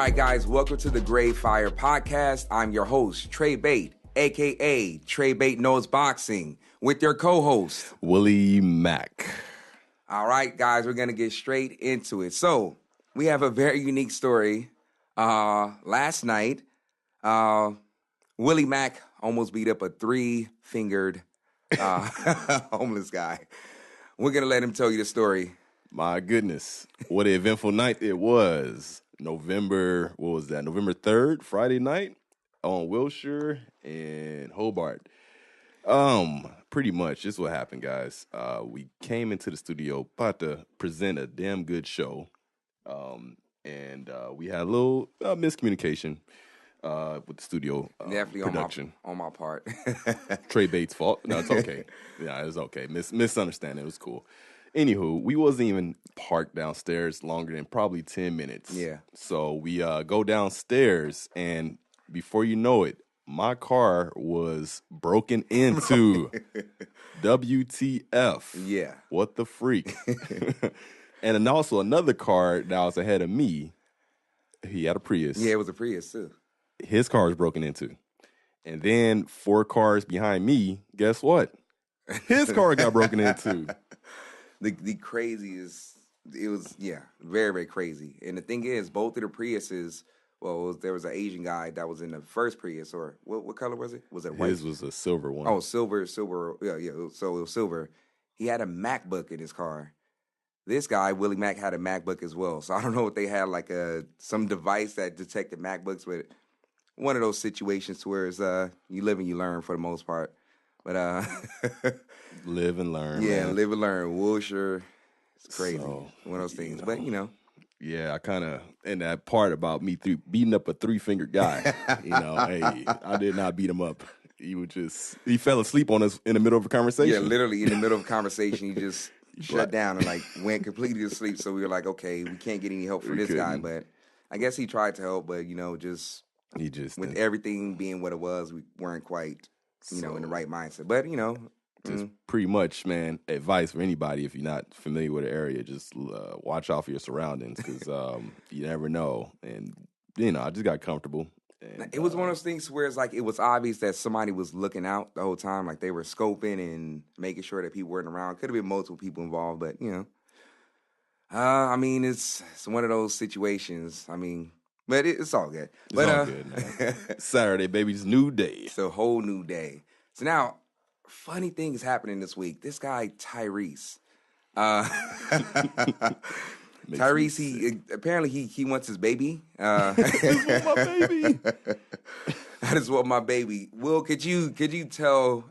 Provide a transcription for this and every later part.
right, guys, welcome to the Gray Fire Podcast. I'm your host, Trey Bate, a.k.a. Trey Bate Knows Boxing, with your co-host, Willy Mack. All right, guys, we're going to get straight into it. So, we have a very unique story. Last night, Willy Mack almost beat up a three-fingered homeless guy. We're going to let him tell you the story. My goodness, what an eventful night it was. November 3rd, Friday night on Wilshire and Hobart. Pretty much, this is what happened, guys. We came into the studio about to present a damn good show. And we had a little miscommunication with the studio Definitely production. on my part. Trey Bates' fault. No, it's okay. Yeah, it's okay. Misunderstanding. It was cool. Anywho, we wasn't even parked downstairs longer than probably 10 minutes. Yeah. So we go downstairs, and before you know it, my car was broken into. WTF. Yeah. What the freak? And then also another car that was ahead of me, he had a Prius. Yeah, it was a Prius, too. His car was broken into. And then 4 cars behind me, guess what? His car got broken into. The craziest, it was, very, very crazy. And the thing is, both of the Priuses, there was an Asian guy that was in the first Prius, or what color was it? Was it white? His was a silver one. Oh, silver, yeah, so it was silver. He had a MacBook in his car. This guy, Willy Mack, had a MacBook as well. So I don't know if they had like some device that detected MacBooks, but one of those situations where it's you live and you learn for the most part. But live and learn. Yeah, man. live and learn. Wilshire, it's crazy. So, one of those things. But yeah, I kind of, and that part about me beating up a 3-fingered guy, hey, I did not beat him up. He fell asleep on us in the middle of a conversation. Yeah, literally in the middle of a conversation, he just shut down and went completely to sleep. So we were like, okay, we can't get any help for this guy. But I guess he tried to help, but just with everything being what it was, we weren't quite in the right mindset. But just pretty much, man, advice for anybody if you're not familiar with the area, just watch out for your surroundings because you never know. And I just got comfortable. And, it was one of those things where it's like it was obvious that somebody was looking out the whole time, like they were scoping and making sure that people weren't around. Could have been multiple people involved, but it's one of those situations. But it's all good. It's all good, man. Saturday, baby, it's a new day. It's a whole new day. So now, funny things happening this week. This guy Tyrese. Tyrese, he wants his baby. I just want my baby. I just want my baby. Will, could you tell?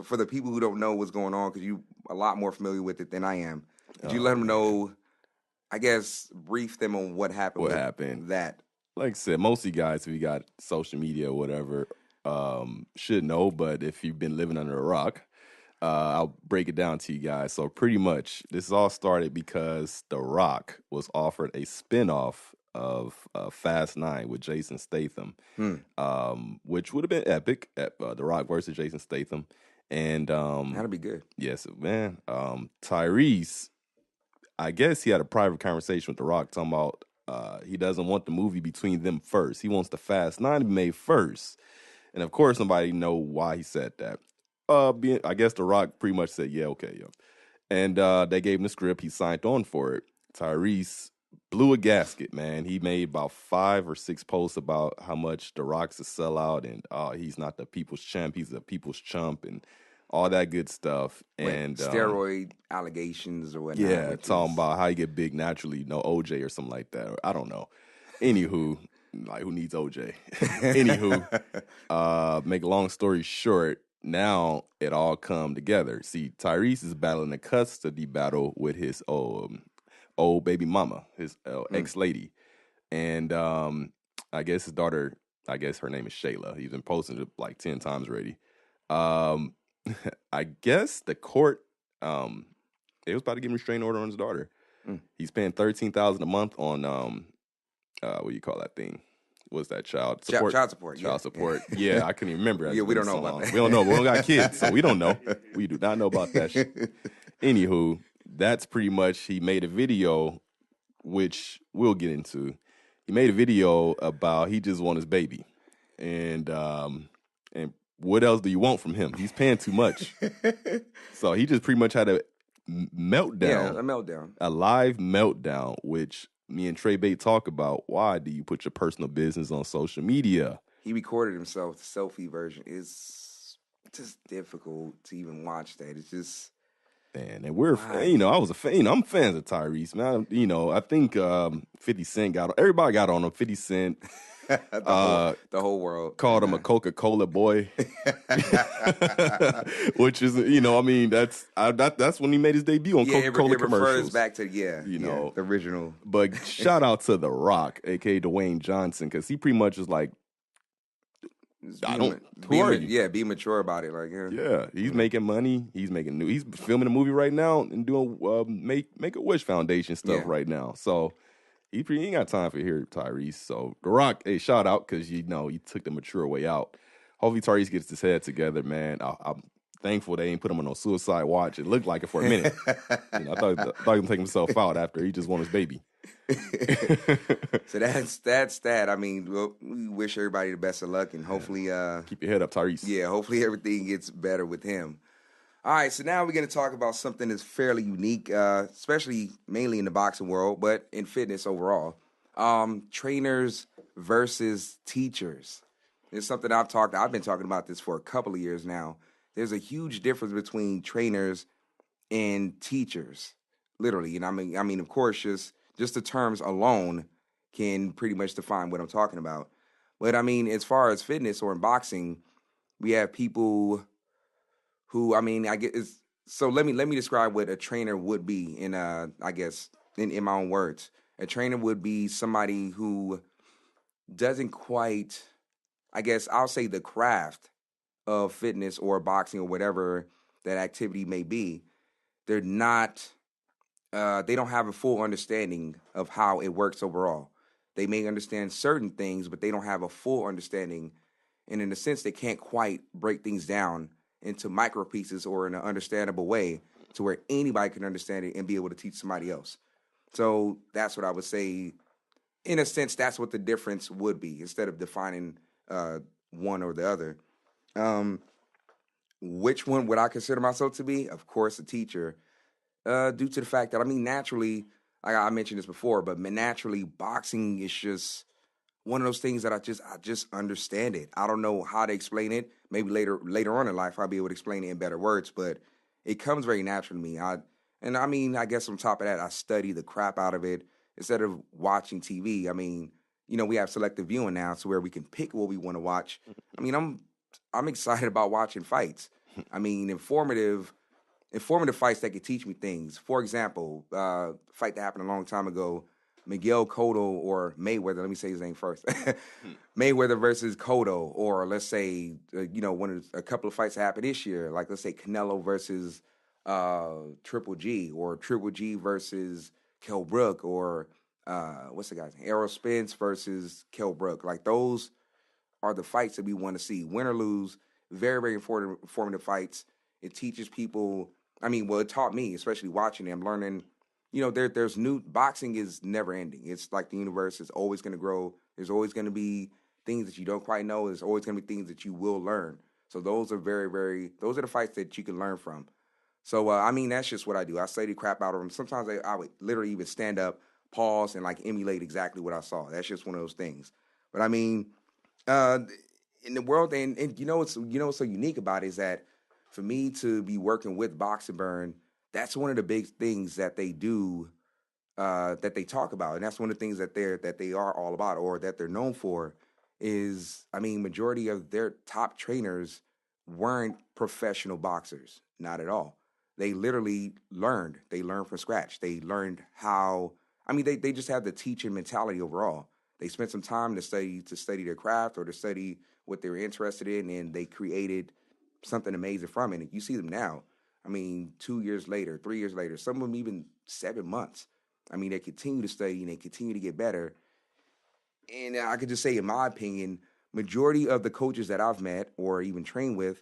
For the people who don't know what's going on, because you're a lot more familiar with it than I am. Could you let them know? I guess brief them on what happened. What happened? That, like I said, most of you guys, if you got social media or whatever, should know. But if you've been living under a rock, I'll break it down to you guys. So pretty much, this all started because The Rock was offered a spinoff of Fast 9 with Jason Statham, which would have been epic. The Rock versus Jason Statham, and that'd be good. Yes, man. Tyrese, I guess he had a private conversation with The Rock talking about he doesn't want the movie between them first. He wants the Fast 9 to be made first, and of course, nobody know why he said that. I guess The Rock pretty much said, yeah, okay, yo. And they gave him the script. He signed on for it. Tyrese blew a gasket, man. He made about 5 or 6 posts about how much The Rock's a sellout and he's not the people's champ. He's the people's chump and all that good stuff. And steroid allegations or whatnot. Yeah, talking about how you get big naturally, no OJ or something like that. Or, I don't know. Anywho, who needs OJ? Anywho, make a long story short, now it all come together. See, Tyrese is battling a custody battle with his old baby mama, his ex-lady. And I guess his daughter, her name is Shayla. He's been posting it like 10 times already. I guess the court, it was about to give him a restraining order on his daughter. He's paying $13,000 a month on, what do you call that thing? What's that, child support? Child support. Child support. Yeah, I couldn't even remember. Yeah, we don't know about that. We don't know. We don't got kids, so we don't know. We do not know about that shit. Anywho, that's pretty much, he made a video, which we'll get into. he made a video about he just want his baby, and what else do you want from him? He's paying too much, so he just pretty much had a meltdown. Yeah, a meltdown. A live meltdown, which me and Trey Bay talk about. Why do you put your personal business on social media? He recorded himself. The selfie version is just difficult to even watch that. It's just... Man, and we're, I was a fan. I'm fans of Tyrese, man. I think 50 Cent everybody got on him. 50 Cent. the whole world called him a Coca-Cola boy, which is, that's when he made his debut on Coca-Cola commercials. It refers back to the original. But shout out to The Rock, aka Dwayne Johnson, because he pretty much is like, be mature about it. Like, he's making money. He's filming a movie right now and doing Make-A-Wish Foundation stuff right now. So he ain't got time for here, Tyrese. So The Rock, hey, shout out, because he took the mature way out. Hopefully Tyrese gets his head together, man. I'm thankful they ain't put him on no suicide watch. It looked like it for a minute. I thought he was gonna take himself out after he just won his baby. So that's that. I mean, we wish everybody the best of luck, and hopefully keep your head up, Tyrese. Yeah, hopefully everything gets better with him. All right, so now we're going to talk about something that's fairly unique, especially mainly in the boxing world, but in fitness overall. Trainers versus teachers. It's something I've been talking about this for a couple of years now. There's a huge difference between trainers and teachers, literally. And I mean, of course, just the terms alone can pretty much define what I'm talking about. But I mean, as far as fitness or in boxing, we have people who, I guess, so let me describe what a trainer would be in in my own words. A trainer would be somebody who doesn't quite, I guess I'll say, the craft of fitness or boxing or whatever that activity may be. They're not, they don't have a full understanding of how it works overall. They may understand certain things, but they don't have a full understanding. And in a sense, they can't quite break things down into micro pieces or in an understandable way to where anybody can understand it and be able to teach somebody else. So that's what I would say. In a sense, that's what the difference would be, instead of defining one or the other. Which one would I consider myself to be? Of course, a teacher, due to the fact that, naturally, like I mentioned this before, but naturally, boxing is just one of those things that I just understand it. I don't know how to explain it. Maybe later on in life, I'll be able to explain it in better words, but it comes very natural to me. I guess on top of that, I study the crap out of it instead of watching TV. We have selective viewing now, so where we can pick what we want to watch. I'm excited about watching fights. Informative fights that could teach me things. For example, fight that happened a long time ago, Miguel Cotto or Mayweather. Let me say his name first. Mayweather versus Cotto, or let's say, a couple of fights that happened this year, like let's say Canelo versus Triple G, or Triple G versus Kell Brook, or what's the guy's name? Errol Spence versus Kell Brook. Like, those are the fights that we want to see. Win or lose, very, very informative fights. It teaches people. It taught me, especially watching them, learning. There's new, boxing is never ending. It's like the universe is always going to grow. There's always going to be things that you don't quite know. There's always going to be things that you will learn. So those are those are the fights that you can learn from. So, that's just what I do. I study crap out of them. Sometimes I would literally even stand up, pause, and emulate exactly what I saw. That's just one of those things. But in the world, and what's so unique about it is that for me to be working with Box and Burn, that's one of the big things that they do, that they talk about, and that's one of the things that they are all about, or that they're known for. Is majority of their top trainers weren't professional boxers, not at all. They literally learned. They learned from scratch. They learned how. They just have the teaching mentality overall. They spent some time to study their craft, or to study what they were interested in, and they created something amazing from it. And you see them now. 2 years later, 3 years later, some of them even 7 months. They continue to study and they continue to get better. And I could just say, in my opinion, majority of the coaches that I've met or even trained with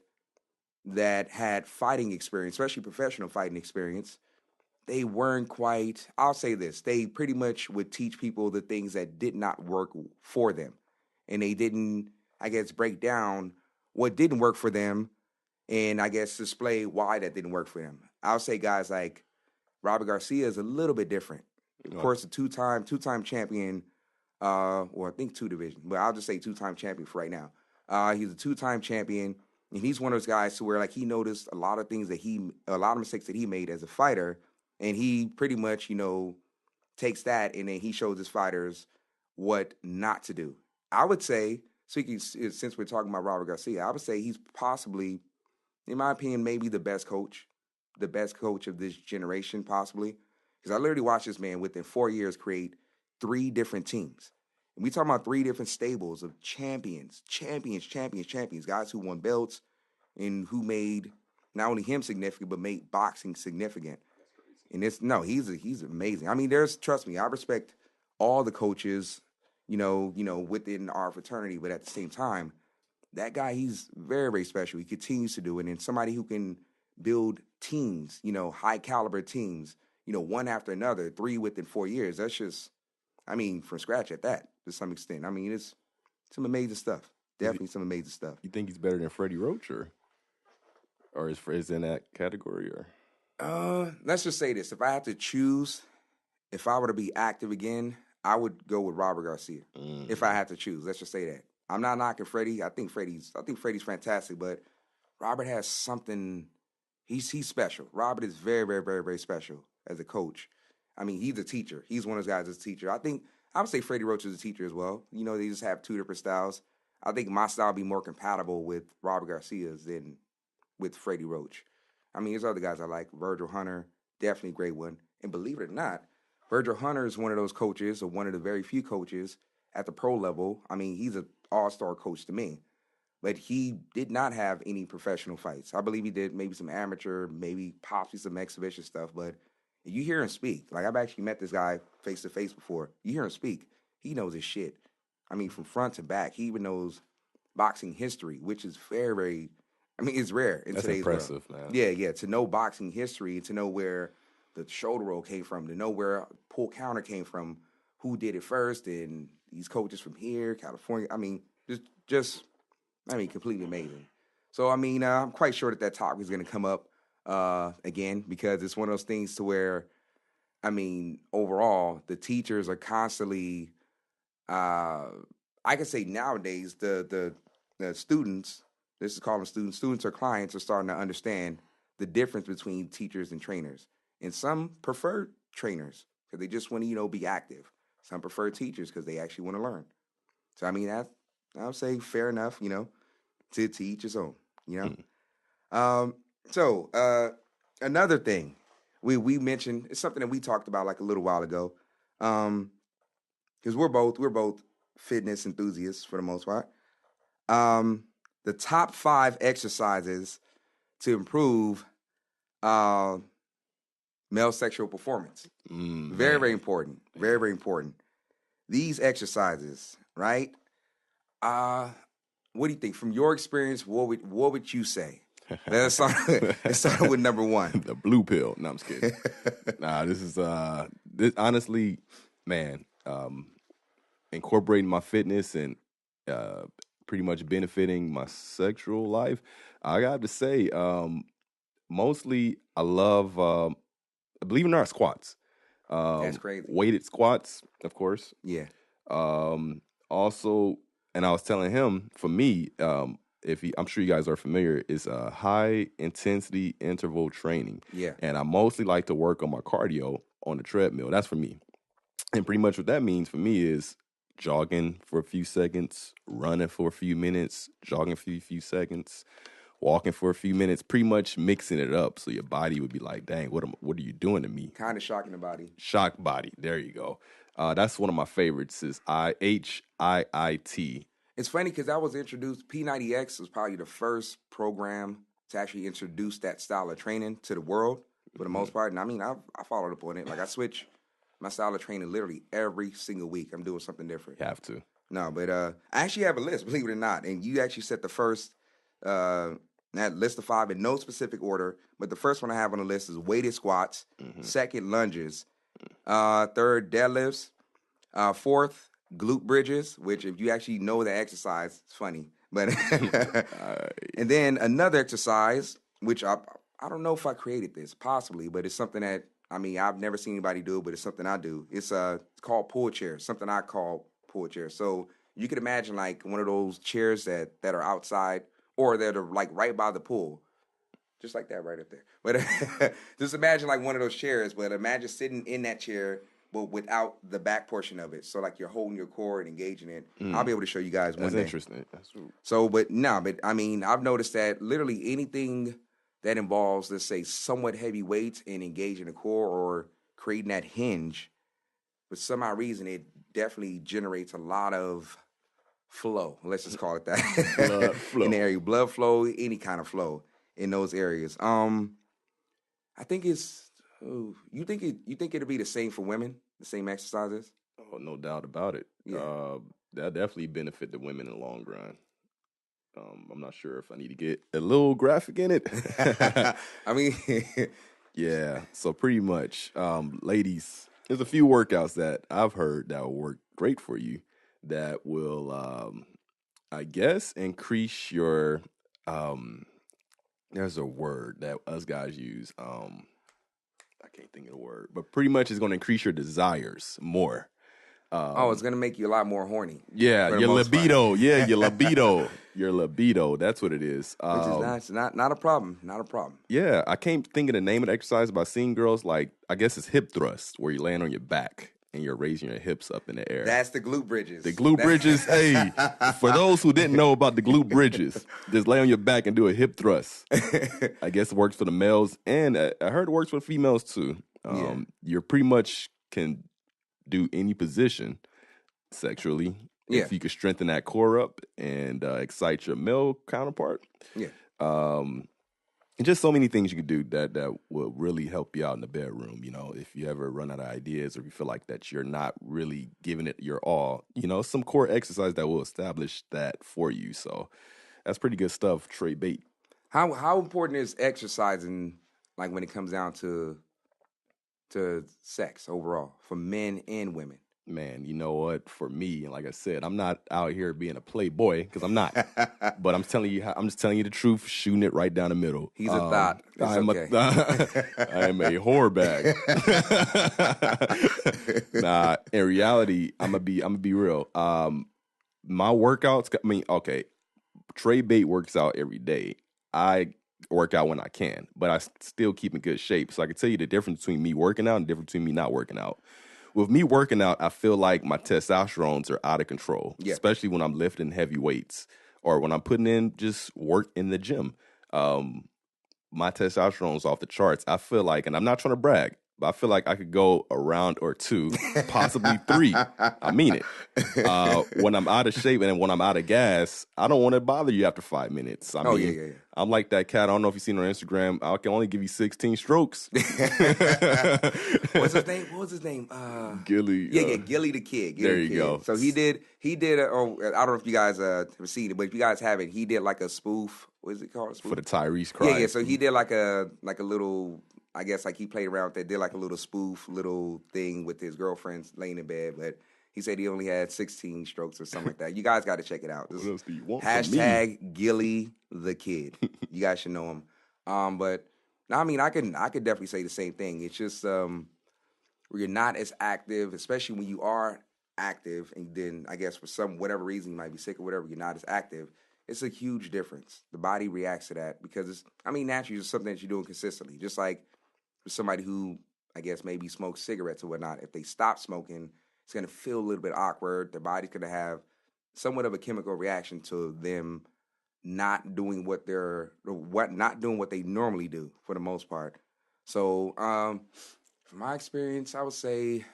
that had fighting experience, especially professional fighting experience, they weren't quite, I'll say this, they pretty much would teach people the things that did not work for them. And they didn't, I guess, break down what didn't work for them and I guess display why that didn't work for them. I'll say guys like Robert Garcia is a little bit different. Of course, a two-time champion, or I think two divisions, but I'll just say two-time champion for right now. He's a two-time champion, and he's one of those guys to where like he noticed a lot of things a lot of mistakes that he made as a fighter, and he pretty much, takes that and then he shows his fighters what not to do. I would say, since we're talking about Robert Garcia, I would say he's possibly, in my opinion, maybe the best coach of this generation, possibly. Because I literally watched this man within 4 years create 3 different teams. And we talking about 3 different stables of champions, guys who won belts and who made not only him significant, but made boxing significant. And he's amazing. I mean, trust me, I respect all the coaches, within our fraternity, but at the same time, that guy, he's very, very special. He continues to do it. And somebody who can build teams, high caliber teams, one after another, 3 within 4 years. That's just, from scratch at that, to some extent. It's some amazing stuff. Definitely some amazing stuff. You think he's better than Freddie Roach or is in that category or? Let's just say this. If I had to choose, if I were to be active again, I would go with Robert Garcia. If I had to choose, let's just say that. I'm not knocking Freddie. I think Freddie's fantastic, but Robert has something. He's special. Robert is very, very, very, very special as a coach. He's a teacher. He's one of those guys that's a teacher. I would say Freddie Roach is a teacher as well. They just have 2 different styles. I think my style would be more compatible with Robert Garcia's than with Freddie Roach. There's other guys I like. Virgil Hunter, definitely a great one. And believe it or not, Virgil Hunter is one of those coaches, or one of the very few coaches at the pro level. He's an all-star coach to me. But he did not have any professional fights. I believe he did maybe some amateur, maybe possibly some exhibition stuff. But you hear him speak. Like, I've actually met this guy face-to-face before. You hear him speak. He knows his shit. From front to back. He even knows boxing history, which is very, very, it's rare in today's world. That's impressive, man. Yeah. To know boxing history, to know where the shoulder roll came from, to know where pull counter came from, who did it first, and these coaches from here, California. Just completely amazing. So, I'm quite sure that topic is going to come up again, because it's one of those things to where, overall, the teachers are constantly, I can say nowadays, the students, this is called them students or clients, are starting to understand the difference between teachers and trainers. And some prefer trainers because they just want to, be active. Some prefer teachers because they actually want to learn. So, I would say fair enough, to each his own, So, another thing we mentioned, it's something that we talked about like a little while ago, because we're both fitness enthusiasts for the most part. The top 5 exercises to improve male sexual performance. Very, very important. Very, very important. These exercises, right? What do you think? From your experience, what would you say? Let's start with number 1. The blue pill. No, I'm just kidding. This honestly, man, incorporating my fitness and pretty much benefiting my sexual life. I got to say, mostly I love, believe it or not, squats. That's crazy. Weighted squats, of course. Yeah. Also, and I was telling him, for me, I'm sure you guys are familiar, is high intensity interval training. Yeah. And I mostly like to work on my cardio on the treadmill. That's for me. And pretty much what that means for me is jogging for a few seconds, running for a few minutes, jogging for a few seconds, walking for a few minutes, pretty much mixing it up so your body would be like, dang, what are you doing to me? Kind of shocking the body. Shock body. There you go. That's one of my favorites is HIIT. It's funny because I was introduced, P90X was probably the first program to actually introduce that style of training to the world for the most part. And I followed up on it. Like, I switch my style of training literally every single week. I'm doing something different. You have to. No, but I actually have a list, believe it or not. And you actually set the first That list of 5 in no specific order, but the first one I have on the list is weighted squats, second, lunges, third, deadlifts, fourth, glute bridges, which if you actually know the exercise, it's funny. But and then another exercise, which I don't know if I created this, possibly, but it's something that, I mean, I've never seen anybody do, but it's something I do. It's called pull chairs, something I call pull chairs. So you could imagine like one of those chairs that are outside or that are like right by the pool. Just like that right up there. But just imagine like one of those chairs, but imagine sitting in that chair, but without the back portion of it. So like you're holding your core and engaging it. I'll be able to show you guys one day. That's interesting. That's true. So, but I mean, I've noticed that literally anything that involves, let's say, somewhat heavy weights and engaging the core or creating that hinge, for some odd reason, it definitely generates a lot of flow. Let's just call it that. Blood flow. In the area, blood flow, any kind of flow in those areas. I think it's. You think it'll be the same for women? The same exercises? Oh, no doubt about it. Yeah. That'll definitely benefit the women in the long run. I'm not sure if I need to get a little graphic in it. I mean, yeah. So pretty much, ladies, there's a few workouts that I've heard that will work great for you. That will, I guess, increase your. There's a word that us guys use. I can't think of the word, but pretty much it's going to increase your desires more. it's going to make you a lot more horny. Yeah, your libido. Yeah, your libido. Your libido. That's what it is. Which is nice. Not a problem. Not a problem. Yeah, I can't think of the name of the exercise, but I've seen girls like, I guess it's hip thrust, where you're laying on your back and you're raising your hips up in the air. That's the glute bridges. The glute bridges. Hey, for those who didn't know about the glute bridges, just lay on your back and do a hip thrust. I guess it works for the males, and I heard it works for the females too. You pretty much can do any position sexually if you can strengthen that core up and excite your male counterpart. Yeah. And just so many things you can do that will really help you out in the bedroom. You know, if you ever run out of ideas or if you feel like that you're not really giving it your all, you know, some core exercise that will establish that for you. So that's pretty good stuff, Trey Bate. How important is exercising, like when it comes down to sex overall for men and women? Man, you know what? For me, like I said, I'm not out here being a playboy because I'm not. But I'm just telling you the truth, shooting it right down the middle. He's a thought. I am a whore bag. Nah, in reality, I'm gonna be real. My workouts. I mean, okay, Trey Bate works out every day. I work out when I can, but I still keep in good shape. So I can tell you the difference between me working out and the difference between me not working out. With me working out, I feel like my testosterones are out of control, especially when I'm lifting heavy weights or when I'm putting in just work in the gym. My testosterone's off the charts. I feel like, and I'm not trying to brag, but I feel like I could go a round or 2, possibly 3. I mean it. When I'm out of shape and when I'm out of gas, I don't want to bother you after 5 minutes. I mean, I'm like that cat. I don't know if you've seen on Instagram. I can only give you 16 strokes. What's his name? What was his name? Gilly. Gilly the Kid. There you go. So he did. I don't know if you guys have seen it, but if you guys haven't, he did like a spoof. What is it called? For the Tyrese cry. Yeah. So he did like a little. I guess like he played around with that. Did like a little spoof, little thing with his girlfriends laying in bed, but he said he only had 16 strokes or something like that. You guys got to check it out. What else do you want # Gilly the Kid. You guys should know him. But I mean, I could definitely say the same thing. It's just where you're not as active, especially when you are active, and then I guess for whatever reason you might be sick or whatever, you're not as active. It's a huge difference. The body reacts to that because naturally it's something that you're doing consistently. Just like for somebody who I guess maybe smokes cigarettes or whatnot, if they stop smoking, it's going to feel a little bit awkward. Their body's going to have somewhat of a chemical reaction to them not doing what they normally do for the most part. So, from my experience, I would say,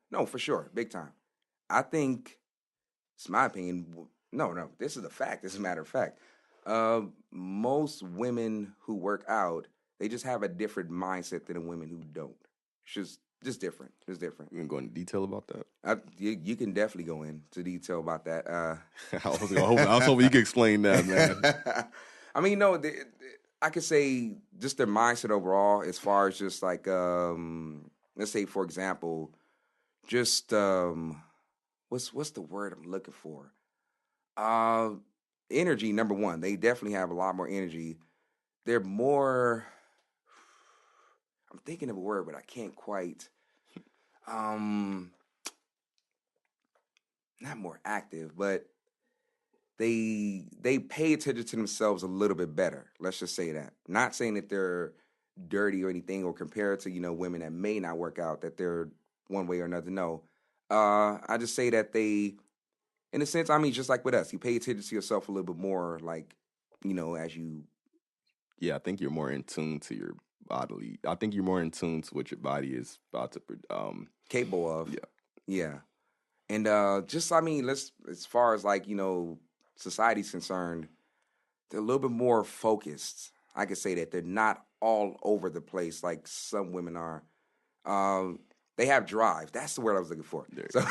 no, for sure, big time. I think it's my opinion. No, this is a fact. This is a matter of fact. Most women who work out, they just have a different mindset than the women who don't. It's just different. It's different. You can go into detail about that? You can definitely go into detail about that. I was hoping you could explain that, man. I mean, no, I could say just their mindset overall, as far as just like, let's say, for example, just what's the word I'm looking for? Energy. Number one, they definitely have a lot more energy. They're more. I'm thinking of a word, but I can't quite. Not more active, but they pay attention to themselves a little bit better. Let's just say that. Not saying that they're dirty or anything, or compared to women that may not work out, that they're one way or another. No, I just say that they, in a sense, I mean, just like with us, you pay attention to yourself a little bit more, like as you. Yeah, I think you're more in tune to your bodily. I think you're more in tune to what your body is about to capable of. Yeah. Yeah. And just, I mean, as far as like, society's concerned, they're a little bit more focused. I could say that they're not all over the place like some women are. They have drive. That's the word I was looking for. So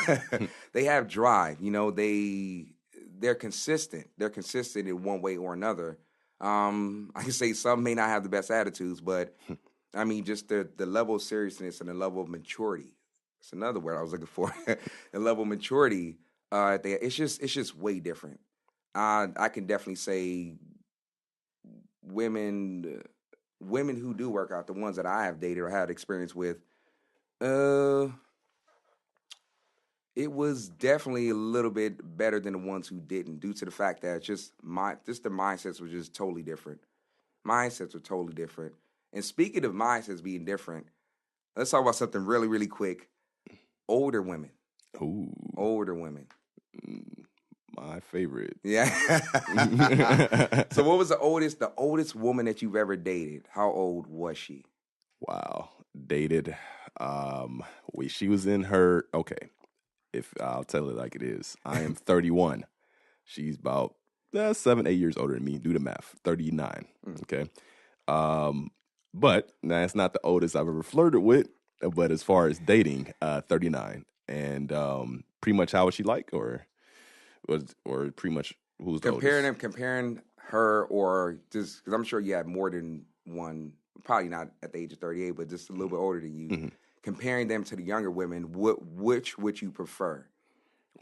they have drive. They're consistent. They're consistent in one way or another. I can say some may not have the best attitudes, but I mean, just the level of seriousness and the level of maturity. It's another word I was looking for. The level of maturity, it's just way different. I can definitely say women who do work out, the ones that I have dated or had experience with, it was definitely a little bit better than the ones who didn't, due to the fact that just the mindsets were just totally different. Mindsets were totally different. And speaking of mindsets being different, let's talk about something really, really quick. Older women. Ooh. Older women. My favorite. Yeah. So what was the oldest woman that you've ever dated? How old was she? Wow. Dated. She was in her, okay, if I'll tell it like it is. I am 31. She's about 7, 8 years older than me. Do the math. 39. Okay. But that's not the oldest I've ever flirted with. But as far as dating, 39. And pretty much how was she like, or pretty much who's the oldest? Comparing her, or just because I'm sure you had more than one, probably not at the age of 38, but just a little bit older than you. Mm-hmm. Comparing them to the younger women, which would you prefer?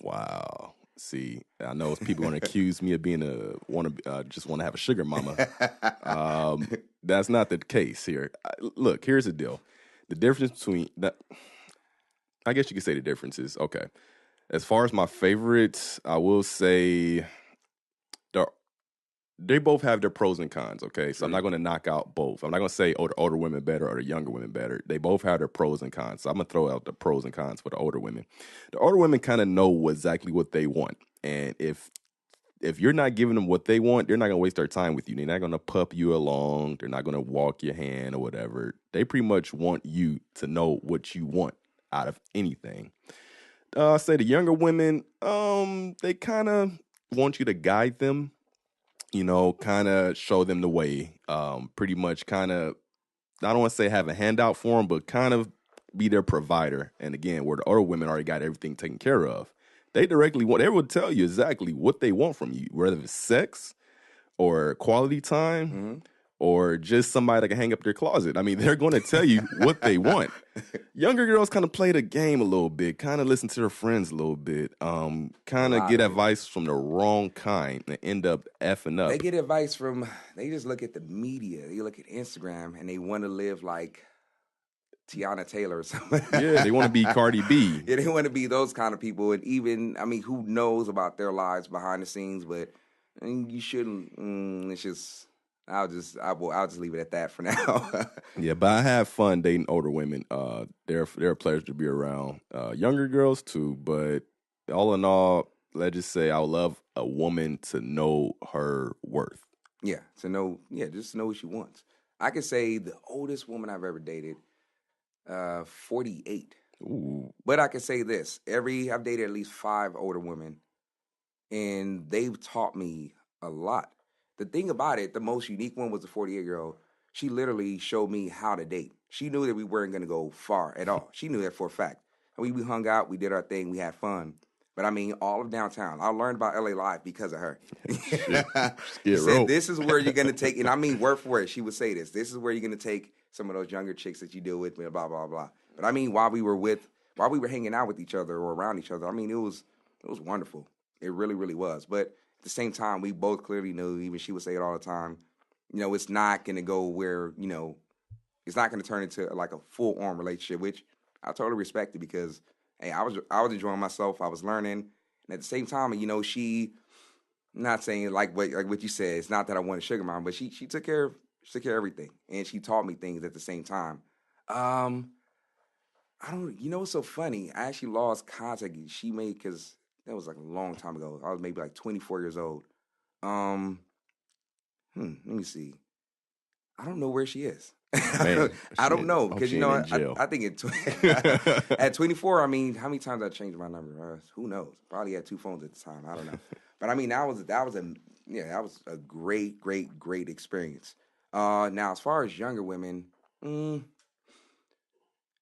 Wow. See, I know people going to accuse me of being just want to have a sugar mama. That's not the case here. Look, here's the deal. The difference between that, I guess you could say the difference is, okay. As far as my favorites, I will say they both have their pros and cons, okay? So I'm not going to knock out both. I'm not going to say, the older women better or the younger women better. They both have their pros and cons. So I'm going to throw out the pros and cons for the older women. The older women kind of know exactly what they want. And if you're not giving them what they want, they're not going to waste their time with you. They're not going to pup you along. They're not going to walk your hand or whatever. They pretty much want you to know what you want out of anything. Say the younger women, they kind of want you to guide them. Kind of show them the way, pretty much kind of, I don't want to say have a handout for them, but kind of be their provider. And again, where the older women already got everything taken care of, they will tell you exactly what they want from you, whether it's sex or quality time or just somebody that can hang up their closet. I mean, they're going to tell you what they want. Younger girls kind of play the game a little bit, kind of listen to their friends a little bit, kind of get advice from the wrong kind and end up effing up. They get advice they just look at the media. They look at Instagram and they want to live like Tiana Taylor or something. Yeah, they want to be Cardi B. Yeah, they want to be those kind of people. And even, I mean, who knows about their lives behind the scenes, but you shouldn't, it's just... I'll just leave it at that for now. Yeah, but I have fun dating older women. They're a pleasure to be around. Younger girls too, but all in all, let's just say I would love a woman to know her worth. Yeah, just to know what she wants. I could say the oldest woman I've ever dated, 48. Ooh. But I could say this: I've dated at least 5 older women, and they've taught me a lot. The thing about it, the most unique one was the 48-year-old. She literally showed me how to date. She knew that we weren't going to go far at all. She knew that for a fact. And we hung out, we did our thing, we had fun. But I mean, all of downtown. I learned about LA Live because of her. She Skid said, Row. "This is where you're gonna take," and I mean word for word. She would say this. This is where you're gonna take some of those younger chicks that you deal with, blah blah blah. But I mean, while we were hanging out with each other or around each other, I mean, it was wonderful. It really, really was. But at the same time, we both clearly knew. Even she would say it all the time. You know, it's not gonna go where it's not gonna turn into like a full on relationship, which I totally respected because hey, I was enjoying myself. I was learning, and at the same time, she. Not saying like what you said. It's not that I wanted sugar mom, but she took care of everything, and she taught me things at the same time. I don't. You know what's so funny? I actually lost contact. She made because that was like a long time ago. I was maybe like 24 years old. Um, let me see. I don't know where she is. Man, I don't know hope because she ain't in jail. I think at 24. I mean, how many times I changed my number? Who knows? Probably had two phones at the time. I don't know. But I mean, that was a great experience. Now as far as younger women,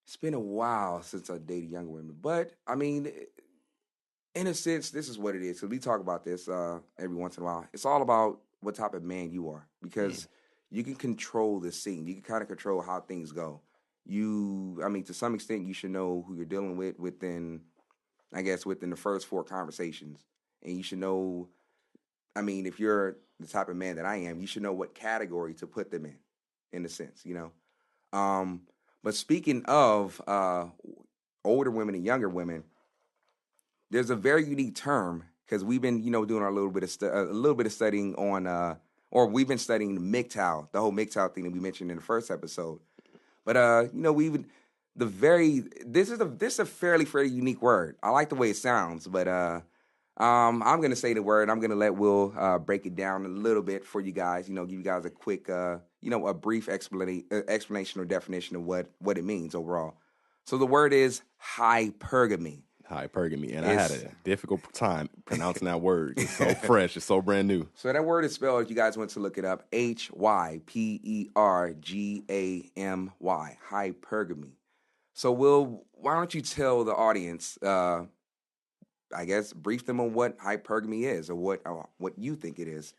it's been a while since I dated younger women. But I mean, in a sense, this is what it is. So we talk about this every once in a while. It's all about what type of man you are because you can control the scene. You can kind of control how things go. I mean, to some extent, you should know who you're dealing with within the first 4 conversations, and you should know. I mean, if you're the type of man that I am, you should know what category to put them in a sense, But speaking of older women and younger women, there's a very unique term because we've been, doing a little bit of studying on, or we've been studying the MGTOW, the whole MGTOW thing that we mentioned in the first episode. But this is a fairly unique word. I like the way it sounds, but I'm gonna say the word. I'm gonna let Will break it down a little bit for you guys. Give you guys a quick, a brief explanation or definition of what it means overall. So the word is hypergamy. Hypergamy, and I had a difficult time pronouncing that word. It's so fresh, it's so brand new. So that word is spelled, if you guys want to look it up, Hypergamy, hypergamy. So Will, why don't you tell the audience, brief them on what hypergamy is or what you think it is.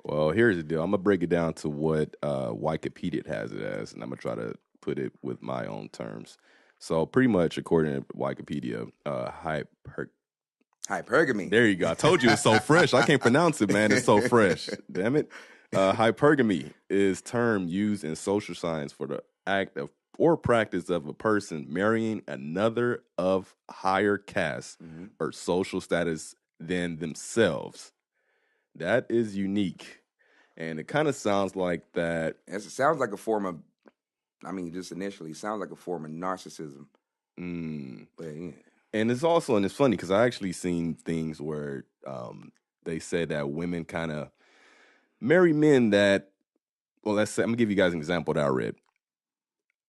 Well, here's the deal. I'm gonna break it down to what Wikipedia has it as, and I'm gonna try to put it with my own terms. So pretty much, according to Wikipedia, hypergamy. There you go. I told you it's so fresh. I can't pronounce it, man. It's so fresh. Damn it. Hypergamy is term used in social science for the act of or practice of a person marrying another of higher caste or social status than themselves. That is unique. And it kind of sounds like that. It sounds like a form of, just initially, it sounds like a form of narcissism. But yeah. And it's funny because I actually seen things where they said that women kind of marry men that, well, let's say, I'm gonna give you guys an example that I read.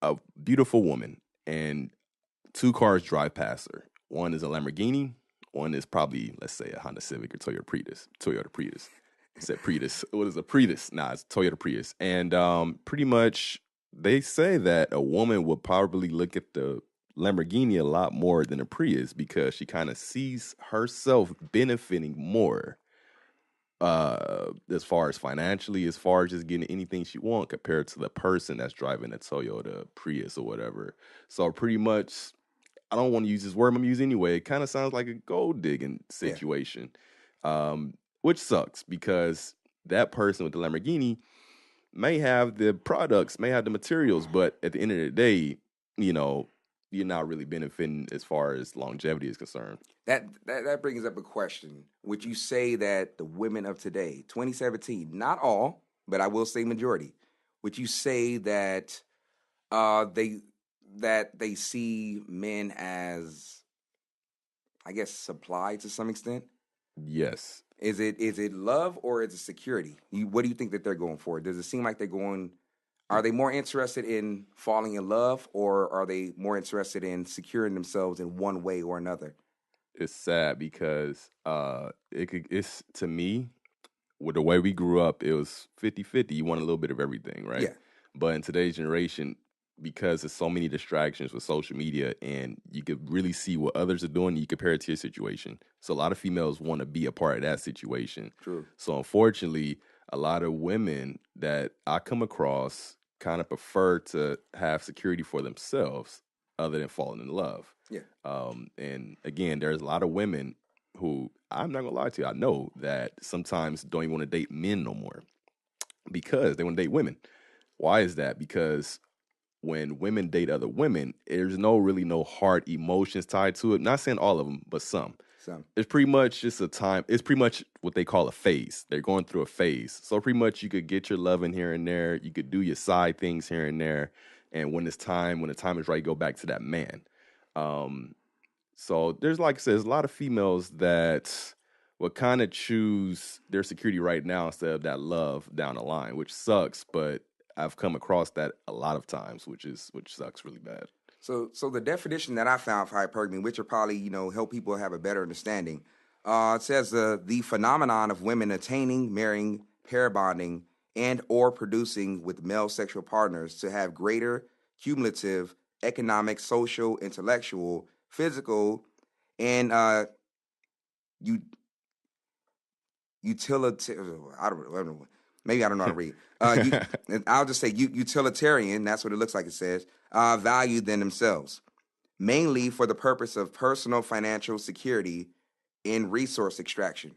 A beautiful woman and 2 cars drive past her. One is a Lamborghini. One is probably, let's say, a Honda Civic or Toyota Prius. I said Prius. What is a Prius? Nah, it's Toyota Prius. And pretty much they say that a woman would probably look at the Lamborghini a lot more than a Prius because she kind of sees herself benefiting more as far as financially, as far as just getting anything she wants compared to the person that's driving a Toyota Prius or whatever. So pretty much, I don't want to use this word I'm using anyway. It kind of sounds like a gold digging situation, which sucks because that person with the Lamborghini may have the products, may have the materials, but at the end of the day, you're not really benefiting as far as longevity is concerned. That brings up a question. Would you say that the women of today, 2017, not all, but I will say majority, would you say that they see men as, I guess, supply to some extent? Yes. Is it love or is it security? What do you think that they're going for? Does it seem like are they more interested in falling in love or are they more interested in securing themselves in one way or another? It's sad because it's to me, with the way we grew up, it was 50-50. You want a little bit of everything, right? Yeah. But in today's generation, because there's so many distractions with social media, and you could really see what others are doing, and you compare it to your situation. So a lot of females want to be a part of that situation. True. So unfortunately, a lot of women that I come across kind of prefer to have security for themselves other than falling in love. Yeah. And again, there's a lot of women who, I'm not gonna lie to you, I know that sometimes don't even want to date men no more because they want to date women. Why is that? Because when women date other women, there's no hard emotions tied to it. Not saying all of them, but some. It's pretty much just a time. It's pretty much what they call a phase. They're going through a phase. So pretty much you could get your loving here and there. You could do your side things here and there. And when the time is right, go back to that man. So there's, like I said, there's a lot of females that will kind of choose their security right now instead of that love down the line, which sucks. But I've come across that a lot of times, which sucks really bad. So the definition that I found for hypergamy, which will probably help people have a better understanding, it says the phenomenon of women attaining, marrying, pair bonding, and or producing with male sexual partners to have greater cumulative economic, social, intellectual, physical, and utilitarian. I don't know. Maybe I don't know how to read. I'll just say utilitarian. That's what it looks like it says. Value than themselves, mainly for the purpose of personal financial security and resource extraction.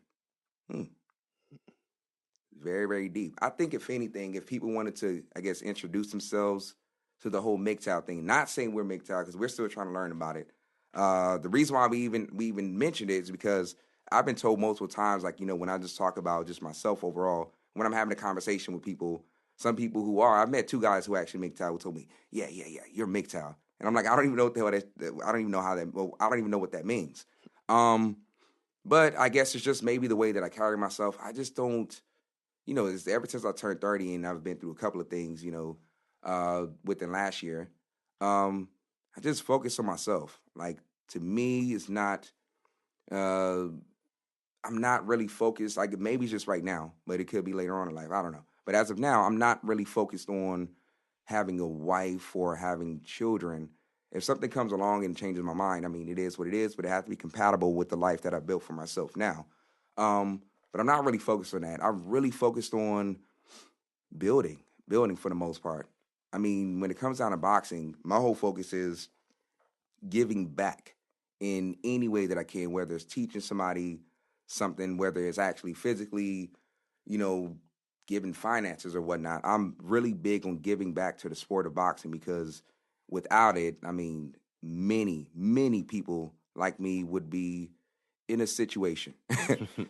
Very, very deep. I think if anything, if people wanted to, I guess, introduce themselves to the whole MGTOW thing, not saying we're MGTOW because we're still trying to learn about it. The reason why we even mentioned it is because I've been told multiple times, like, when I just talk about just myself overall, when I'm having a conversation with people, some people who are, I've met two guys who actually MGTOW who told me, yeah, you're MGTOW. And I'm like, I don't even know what the hell that, I don't even know how that, well, I don't even know what that means. But I guess it's just maybe the way that I carry myself. I just don't, it's ever since I turned 30 and I've been through a couple of things, within last year, I just focus on myself. Like, to me, it's not, I'm not really focused. Like, maybe just right now, but it could be later on in life. I don't know. But as of now, I'm not really focused on having a wife or having children. If something comes along and changes my mind, I mean, it is what it is, but it has to be compatible with the life that I built for myself now. But I'm not really focused on that. I'm really focused on building for the most part. I mean, when it comes down to boxing, my whole focus is giving back in any way that I can, whether it's teaching somebody something, whether it's actually physically, giving finances or whatnot. I'm really big on giving back to the sport of boxing because without it, I mean, many, many people like me would be in a situation.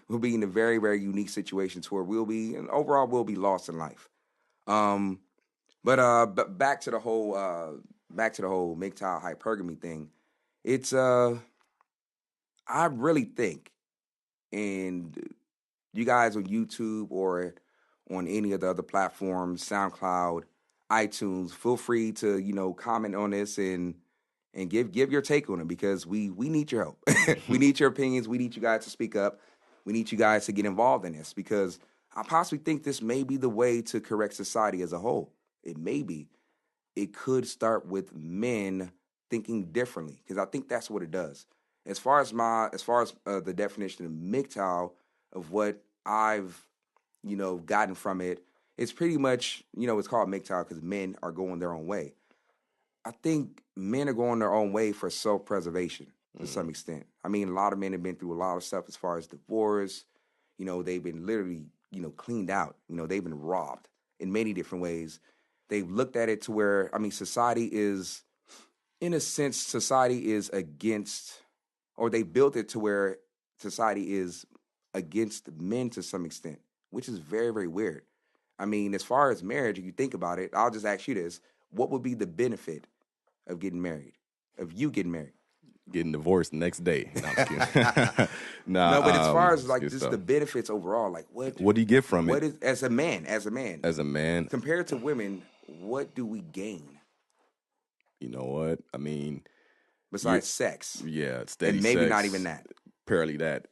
We'll be in a very, very unique situation to where we'll be lost in life. But back to the whole MGTOW hypergamy thing. It's I really think, and you guys on YouTube or on any of the other platforms, SoundCloud, iTunes, feel free to comment on this and give your take on it because we need your help. We need your opinions. We need you guys to speak up. We need you guys to get involved in this because I possibly think this may be the way to correct society as a whole. It may be. It could start with men thinking differently because I think that's what it does. As far as the definition of MGTOW of what I've gotten from it, it's pretty much it's called MGTOW because men are going their own way. I think men are going their own way for self-preservation to some extent. I mean, a lot of men have been through a lot of stuff as far as divorce. They've been literally cleaned out. They've been robbed in many different ways. They've looked at it to where, I mean, society is against, or they built it to where society is against men to some extent, which is very, very weird. I mean, as far as marriage, if you think about it, I'll just ask you this. What would be the benefit of getting married, of you getting married? Getting divorced the next day. No, I'm just kidding. No, but as far as like just the benefits overall, like what do you get from it? What is as a man compared to women? What do we gain? You know what? I mean, besides sex, yeah, steady and maybe sex, not even that. Barely that,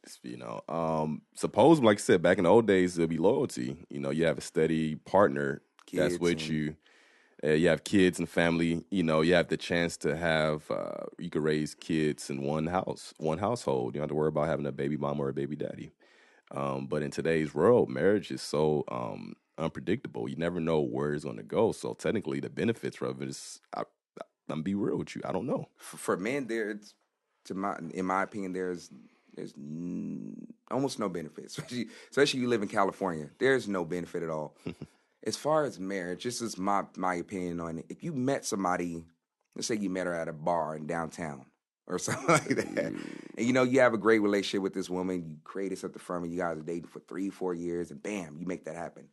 Suppose, like I said, back in the old days, there'll be loyalty. You have a steady partner that's with you. You have kids and family. You have the chance to have you could raise kids in one household. You don't have to worry about having a baby mama or a baby daddy. But in today's world, marriage is so unpredictable. You never know where it's going to go. So technically, the benefits of it is, I'm gonna be real with you, I don't know. For men, in my opinion, there's almost no benefit, especially you live in California. There's no benefit at all. As far as marriage, this is my opinion on it. If you met somebody, let's say you met her at a bar in downtown or something like that, and you have a great relationship with this woman, you created something from her, you guys are dating for 3-4 years, and bam, you make that happen.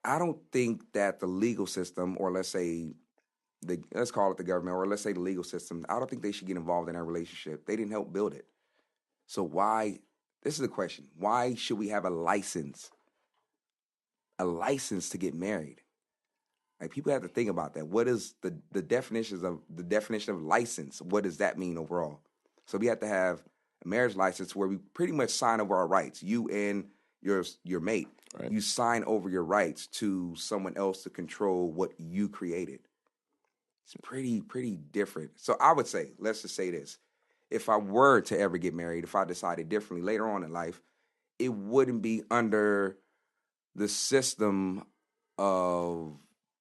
I don't think that the legal system, or let's call it the government, or let's say the legal system, I don't think they should get involved in that relationship. They didn't help build it. So this is the question, why should we have a license to get married? Like, people have to think about that. What is the definition of license? What does that mean overall? So we have to have a marriage license where we pretty much sign over our rights. You and your mate, Right. You sign over your rights to someone else to control what you created. It's pretty different. So I would say, let's just say this. If I were to ever get married, if I decided differently later on in life, it wouldn't be under the system of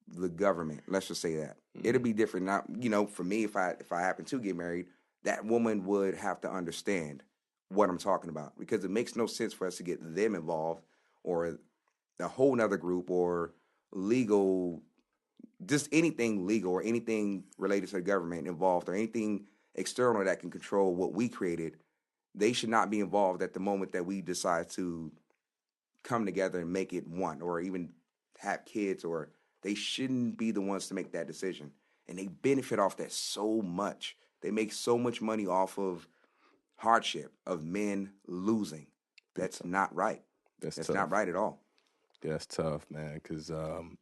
the government. Let's just say that. It'll be different. Now, for me, if I happen to get married, that woman would have to understand what I'm talking about, because it makes no sense for us to get them involved, or a whole nother group, or legal, just anything legal or anything related to the government involved, or anything external that can control what we created. They should not be involved at the moment that we decide to come together and make it one, or even have kids, or they shouldn't be the ones to make that decision. And they benefit off that so much. They make so much money off of hardship, of men losing. That's not right. That's not right at all. That's tough, man, because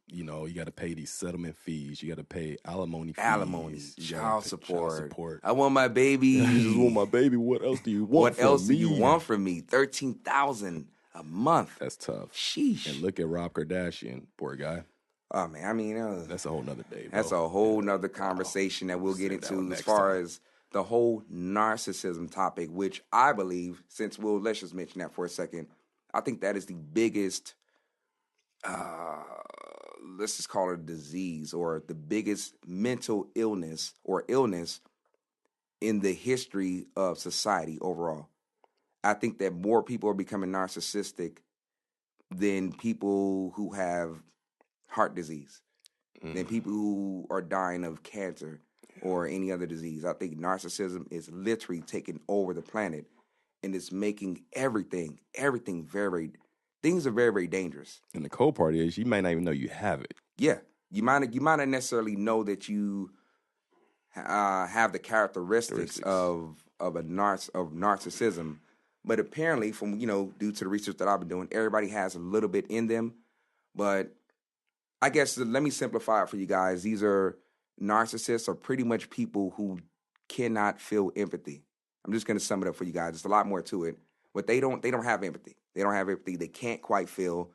you got to pay these settlement fees. You got to pay alimony fees. Child support. I want my baby. I just want my baby. What else do you want What from else me? do you want from me? $13,000 a month. That's tough. Sheesh. And look at Rob Kardashian, poor guy. Oh, man, I mean, that's a whole nother day, bro. That's a whole nother conversation that we'll get into as far as the whole narcissism topic, which I believe, let's just mention that for a second. I think that is the biggest, let's just call it a disease, or the biggest mental illness in the history of society overall. I think that more people are becoming narcissistic than people who have heart disease, than people who are dying of cancer or any other disease. I think narcissism is literally taking over the planet, and it's making everything things are very, very dangerous. And the cold part is, you might not even know you have it. Yeah, you might not necessarily know that you have the characteristics of narcissism, but apparently, from due to the research that I've been doing, everybody has a little bit in them. But I guess let me simplify it for you guys. These are narcissists, are pretty much people who cannot feel empathy. I'm just going to sum it up for you guys. There's a lot more to it, but they don't have empathy. They don't have empathy. They can't quite feel.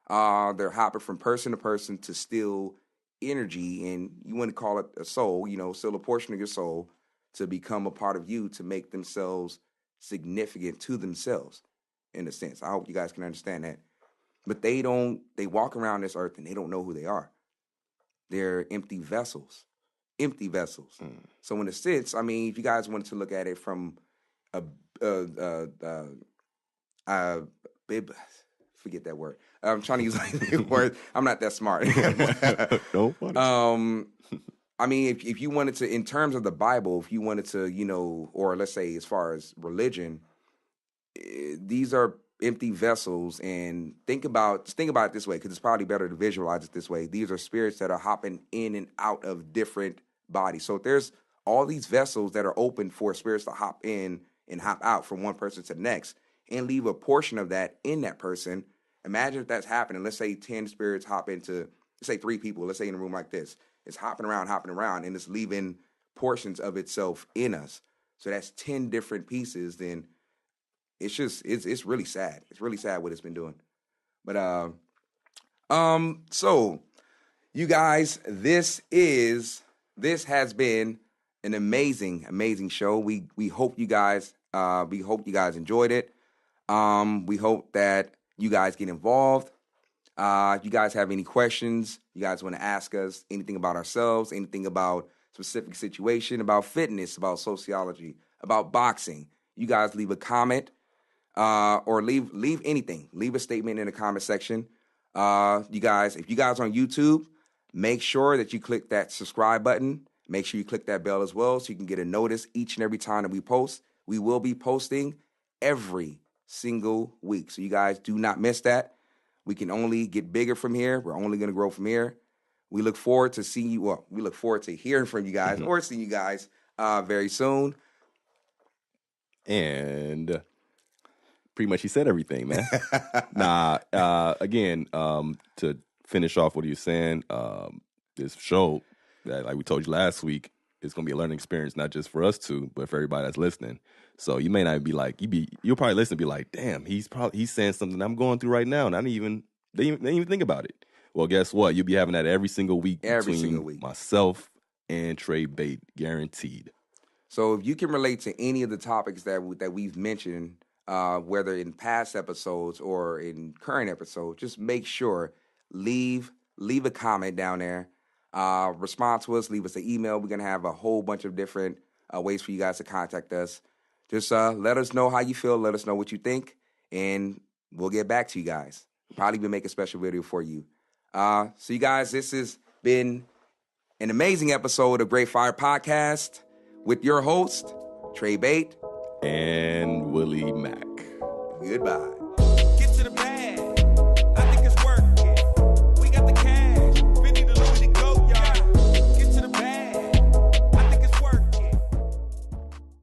They're hopping from person to person to steal energy, and you wouldn't call it a soul, still a portion of your soul, to become a part of you, to make themselves significant to themselves, in a sense. I hope you guys can understand that. But they walk around this earth and they don't know who they are. They're empty vessels. So in a sense, I mean, if you guys wanted to look at it from forget that word. I'm trying to use like word. I'm not that smart. I mean, if you wanted to, in terms of the Bible, if you wanted to, or let's say as far as religion, these are empty vessels. And think about it this way, because it's probably better to visualize it this way. These are spirits that are hopping in and out of different bodies. So if there's all these vessels that are open for spirits to hop in and hop out from one person to the next, and leave a portion of that in that person. Imagine if that's happening. Let's say 10 spirits hop into, let's say 3 people, let's say in a room like this. It's hopping around, and it's leaving portions of itself in us. So that's 10 different pieces. Then it's really sad. It's really sad what it's been doing. But so You guys, this has been an amazing show. We hope you guys enjoyed it. We hope that you guys get involved. If you guys have any questions, you guys want to ask us anything about ourselves, anything about specific situation, about fitness, about sociology, about boxing, you guys leave a comment or leave anything. Leave a statement in the comment section. If you guys are on YouTube, make sure that you click that subscribe button. Make sure you click that bell as well so you can get a notice each and every time that we post. We will be posting every single week. So you guys do not miss that. We can only get bigger from here. We're only going to grow from here. We look forward to seeing you. Well, we look forward to hearing from you guys or seeing you guys very soon. And pretty much he said everything, man. Again, to finish off what he was saying, this show that, like we told you last week, is going to be a learning experience, not just for us two, but for everybody that's listening. So you may not be like, you'll probably listen and be like, damn, he's saying something I'm going through right now, and they didn't even think about it. Well, guess what? You'll be having that every single week between myself and Trey Bate, guaranteed. So if you can relate to any of the topics that we've mentioned, whether in past episodes or in current episodes, just make sure leave a comment down there. Respond to us, leave us an email. We're going to have a whole bunch of different ways for you guys to contact us. Just let us know how you feel. Let us know what you think, and we'll get back to you guys. We'll probably even make a special video for you. So you guys, this has been an amazing episode of Great Fire Podcast with your host, Trey Bate. And Willy Mack. Goodbye.